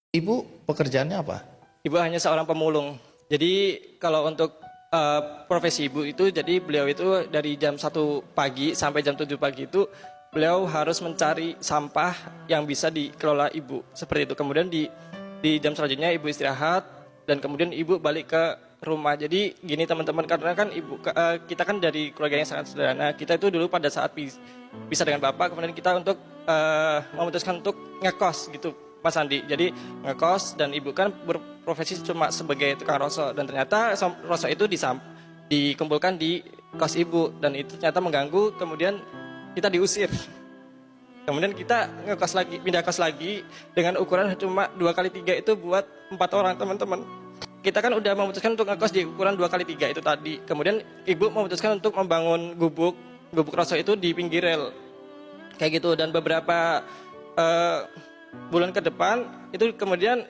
Ibu pekerjaannya apa? Ibu hanya seorang pemulung. Jadi kalau untuk profesi ibu itu, jadi beliau itu dari jam 1 pagi sampai jam 7 pagi itu beliau harus mencari sampah yang bisa dikelola ibu. Seperti itu. Kemudian di jam selanjutnya ibu istirahat dan kemudian ibu balik ke rumah. Jadi gini teman-teman, karena kan kita kan dari keluarga yang sangat sederhana. Kita itu dulu pada saat bisa dengan bapak, kemudian kita untuk memutuskan untuk ngekos gitu, Mas Andi. Jadi ngekos dan ibu kan berprofesi cuma sebagai tukang rosok, dan ternyata rosok itu dikumpulkan di kos ibu dan itu ternyata mengganggu. Kemudian kita diusir. Kemudian kita ngekos lagi, pindah kos lagi dengan ukuran cuma 2x3 itu buat 4 orang teman-teman. Kita kan udah memutuskan untuk ngekos di ukuran 2x3 itu tadi. Kemudian ibu memutuskan untuk membangun gubuk rosok itu di pinggir rel. Kayak gitu, dan beberapa bulan ke depan itu kemudian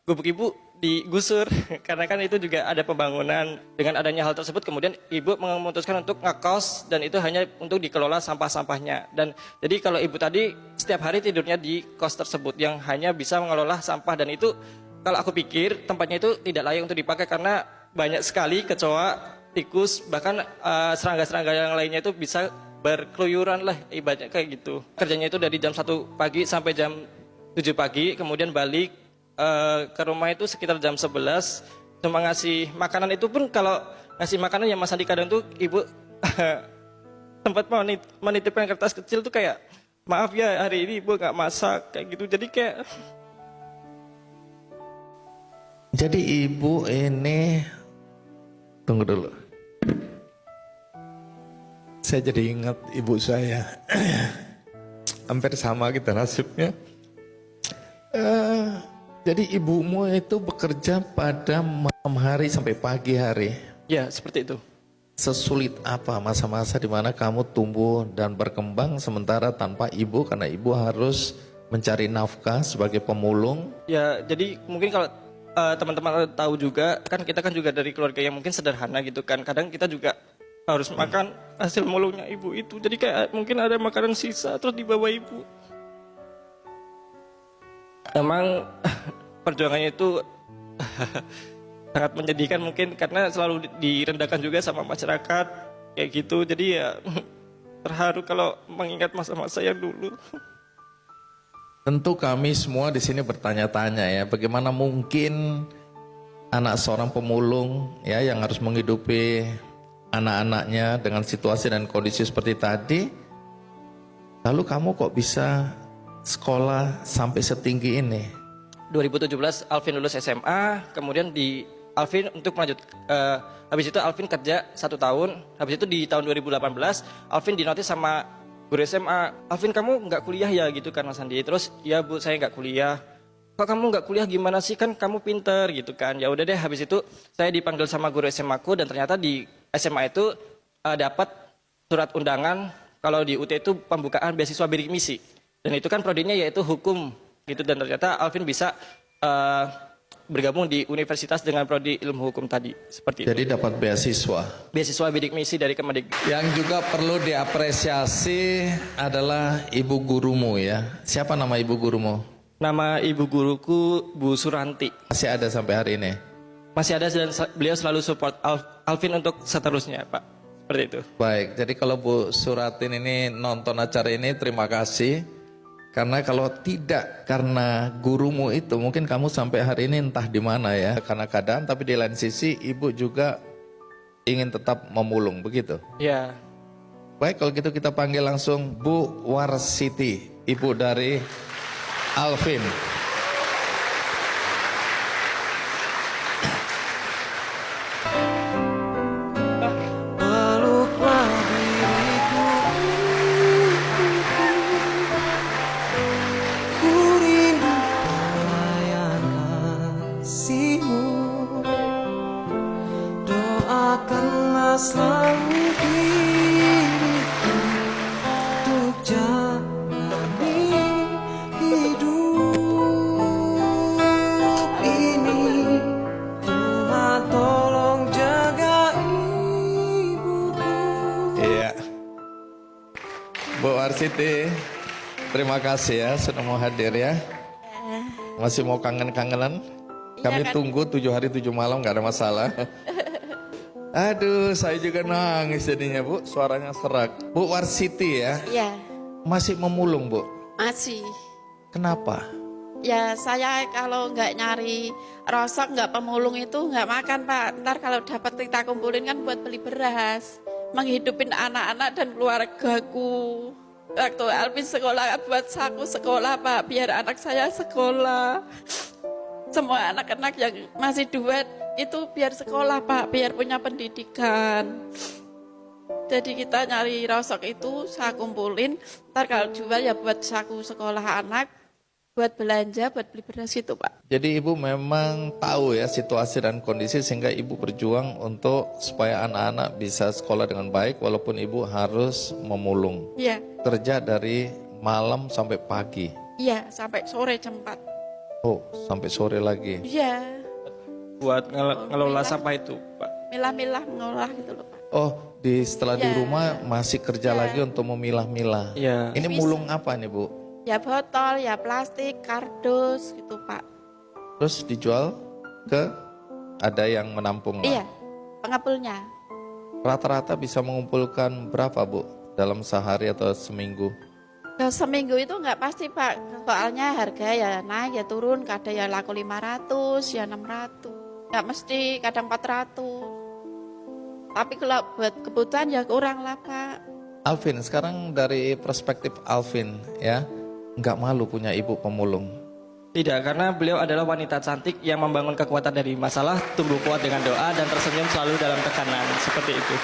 gubuk ibu digusur karena kan itu juga ada pembangunan. Dengan adanya hal tersebut kemudian ibu memutuskan untuk ngekos dan itu hanya untuk dikelola sampah-sampahnya. Dan jadi kalau ibu tadi setiap hari tidurnya di kos tersebut yang hanya bisa mengelola sampah, dan itu kalau aku pikir tempatnya itu tidak layak untuk dipakai karena banyak sekali kecoa, tikus, bahkan serangga-serangga yang lainnya itu bisa berkeluyuran lah ibaratnya kayak gitu. Kerjanya itu dari jam 1 pagi sampai jam 7 pagi, kemudian balik ke rumah itu sekitar jam 11. Cuma ngasih makanan itu pun kalau ngasih makanan yang Mas Andi kadang tuh ibu tempat menitipkan kertas kecil tuh kayak, maaf ya hari ini ibu gak masak kayak gitu. Jadi ibu ini, tunggu dulu. Saya jadi ingat ibu saya. Hampir sama kita nasibnya. Jadi ibumu itu bekerja pada malam hari sampai pagi hari. Ya, seperti itu. Sesulit apa masa-masa di mana kamu tumbuh dan berkembang sementara tanpa ibu, karena ibu harus mencari nafkah sebagai pemulung? Ya, jadi mungkin kalau teman-teman tahu juga, kan kita kan juga dari keluarga yang mungkin sederhana gitu kan. Kadang kita juga harus makan hasil mulungnya ibu itu. Jadi kayak mungkin ada makanan sisa terus dibawa ibu. Emang perjuangannya itu sangat menyedihkan mungkin karena selalu direndahkan juga sama masyarakat kayak gitu. Jadi ya terharu kalau mengingat masa-masa yang dulu. Tentu kami semua di sini bertanya-tanya ya, bagaimana mungkin anak seorang pemulung ya yang harus menghidupi anak-anaknya dengan situasi dan kondisi seperti tadi. Lalu kamu kok bisa sekolah sampai setinggi ini? 2017 Alvin lulus SMA, kemudian di Alvin untuk melanjut, habis itu Alvin kerja 1 tahun, habis itu di tahun 2018 Alvin dinotis sama guru SMA, Alvin kamu nggak kuliah ya gitu kan Mas Andi. Terus ya bu saya nggak kuliah. Kok kamu nggak kuliah gimana sih, kan kamu pinter gitu kan. Ya udah deh, habis itu saya dipanggil sama guru SMA ku, dan ternyata di SMA itu dapat surat undangan kalau di UT itu pembukaan beasiswa bidik misi. Dan itu kan prodinya yaitu hukum gitu, dan ternyata Alvin bisa bergabung di universitas dengan prodi ilmu hukum tadi, seperti Jadi itu. dapat beasiswa. Beasiswa bidik misi dari Kemendikbud. Yang juga perlu diapresiasi adalah ibu gurumu ya. Siapa nama ibu gurumu? Nama ibu guruku Bu Suranti. Masih ada sampai hari ini? Masih ada, dan beliau selalu support Alvin untuk seterusnya Pak. Seperti itu. Baik, jadi kalau Bu Suratin ini nonton acara ini, terima kasih. Karena kalau tidak karena gurumu itu, mungkin kamu sampai hari ini entah di mana ya. Karena keadaan, tapi di lain sisi ibu juga ingin tetap memulung, begitu? Ya. Baik, kalau gitu kita panggil langsung Bu Warsiti, ibu dari Alvin. Peluklah diriku, ku rindu pelayan kasihmu. Doakanlah selalu diriku untuk jalani hidup ini. Tuhan tolong jaga ibuku. Iya. Bu Warsiti, terima kasih ya sudah mau hadir ya. Masih mau kangen-kangenan? Iya Kami kan? tunggu 7 hari 7 malam nggak ada masalah. Aduh, saya juga nangis jadinya Bu, suaranya serak. Bu Warsiti ya, Iya, masih memulung Bu. masih. Kenapa? Ya saya kalau nggak nyari rosok, nggak pemulung itu nggak makan Pak. Ntar kalau dapat kita kumpulin kan buat beli beras. Menghidupin anak-anak dan keluargaku. Waktu Alvin sekolah buat saku sekolah Pak, biar anak saya sekolah. Semua anak-anak yang masih duet itu biar sekolah Pak, biar punya pendidikan. Jadi kita nyari rosok itu saya kumpulin, ntar kalau jual ya buat saku sekolah anak, buat belanja, buat beli beras itu Pak. Jadi Ibu memang tahu ya situasi dan kondisi sehingga Ibu berjuang untuk supaya anak-anak bisa sekolah dengan baik walaupun Ibu harus memulung. Iya, Kerja dari malam sampai pagi. iya sampai sore jam 4. Oh, sampai sore lagi. Iya, Buat ngelola sampah itu, Pak. milah-milah ngolah gitu loh Pak. Oh, setelah di Ya. rumah masih kerja lagi untuk memilah-milah. Iya. Ini mulung apa nih Bu? Ya botol, ya plastik, kardus gitu Pak. Terus dijual ke ada yang menampung lah. Iya, pengepulnya. Rata-rata bisa mengumpulkan berapa Bu? Dalam sehari atau seminggu? Kalau seminggu itu nggak pasti Pak, soalnya harga ya naik ya turun, kadang ya laku 500, ya 600. Nggak mesti, kadang 400. Tapi kalau buat kebutuhan ya kurang lah Pak. Alvin, sekarang dari perspektif Alvin ya, nggak malu punya ibu pemulung? Tidak, karena beliau adalah wanita cantik yang membangun kekuatan dari masalah, tumbuh kuat dengan doa, dan tersenyum selalu dalam tekanan. Seperti itu.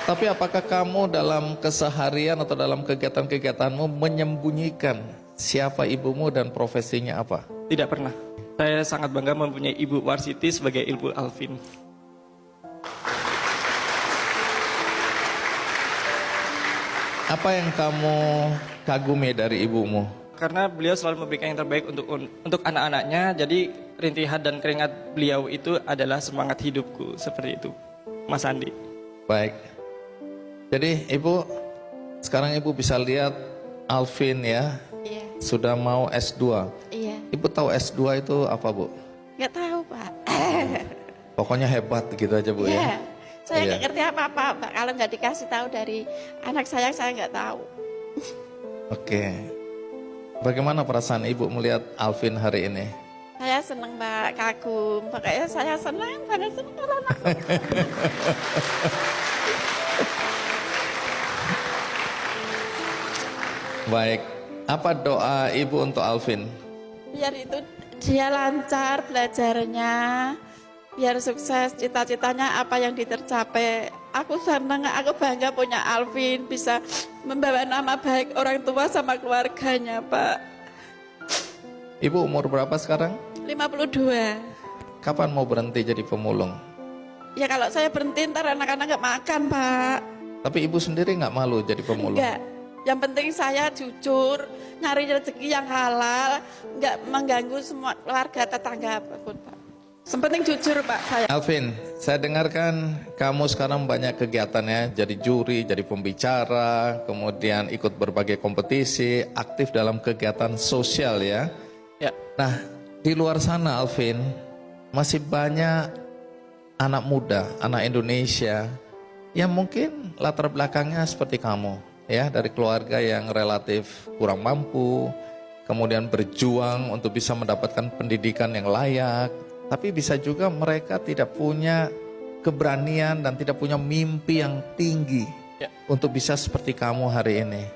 Tapi apakah kamu dalam keseharian atau dalam kegiatan-kegiatanmu menyembunyikan siapa ibumu dan profesinya apa? Tidak pernah. Saya sangat bangga mempunyai Ibu Warsiti sebagai Ibu Alvin. Apa yang kamu kagumi dari ibumu? Karena beliau selalu memberikan yang terbaik untuk anak-anaknya, jadi rintihan dan keringat beliau itu adalah semangat hidupku. Seperti itu, Mas Andi. Baik. Jadi ibu, sekarang ibu bisa lihat Alvin ya, Iya, sudah mau S2. iya. Ibu tahu S2 itu apa Bu? Nggak tahu Pak. Pokoknya hebat gitu aja Bu Iya, ya. saya Iya. nggak ngerti apa-apa Pak. Kalau nggak dikasih tahu dari anak saya nggak tahu. Oke. Bagaimana perasaan ibu melihat Alvin hari ini? Saya seneng Pak, kagum. Pokoknya saya senang banget senang kalau anak. Baik. Apa doa ibu untuk Alvin? Biar itu dia lancar belajarnya, biar sukses cita-citanya apa yang ditercapai. Aku senang, aku bangga punya Alvin, bisa membawa nama baik orang tua sama keluarganya Pak. Ibu umur berapa sekarang? 52. Kapan mau berhenti jadi pemulung? Ya kalau saya berhenti ntar anak-anak nggak makan Pak. Tapi ibu sendiri nggak malu jadi pemulung? Enggak. Yang penting saya jujur, nyari rezeki yang halal, nggak mengganggu semua keluarga tetangga apapun Pak. Yang penting jujur Pak saya. Alvin, saya dengarkan kamu sekarang banyak kegiatan ya, jadi juri, jadi pembicara, kemudian ikut berbagai kompetisi, aktif dalam kegiatan sosial ya. Ya, Nah, di luar sana Alvin, masih banyak anak muda, anak Indonesia yang mungkin latar belakangnya seperti kamu ya, dari keluarga yang relatif kurang mampu, kemudian berjuang untuk bisa mendapatkan pendidikan yang layak, tapi bisa juga mereka tidak punya keberanian dan tidak punya mimpi yang tinggi Ya. untuk bisa seperti kamu hari ini.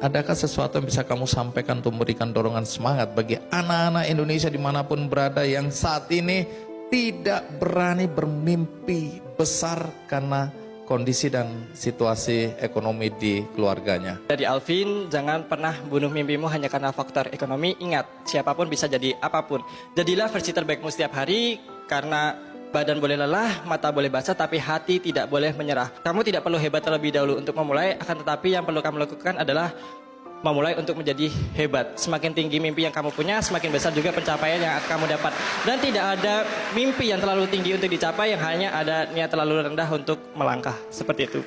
Adakah sesuatu yang bisa kamu sampaikan untuk memberikan dorongan semangat bagi anak-anak Indonesia dimanapun berada yang saat ini tidak berani bermimpi besar karena kondisi dan situasi ekonomi di keluarganya? dari Alvin, jangan pernah bunuh mimpimu hanya karena faktor ekonomi. Ingat, siapapun bisa jadi apapun. Jadilah versi terbaikmu setiap hari, karena badan boleh lelah, mata boleh basah, tapi hati tidak boleh menyerah. Kamu tidak perlu hebat terlebih dahulu untuk memulai, akan tetapi yang perlu kamu lakukan adalah memulai untuk menjadi hebat. Semakin tinggi mimpi yang kamu punya, semakin besar juga pencapaian yang kamu dapat. Dan tidak ada mimpi yang terlalu tinggi untuk dicapai, yang hanya ada niat terlalu rendah untuk melangkah. Seperti itu.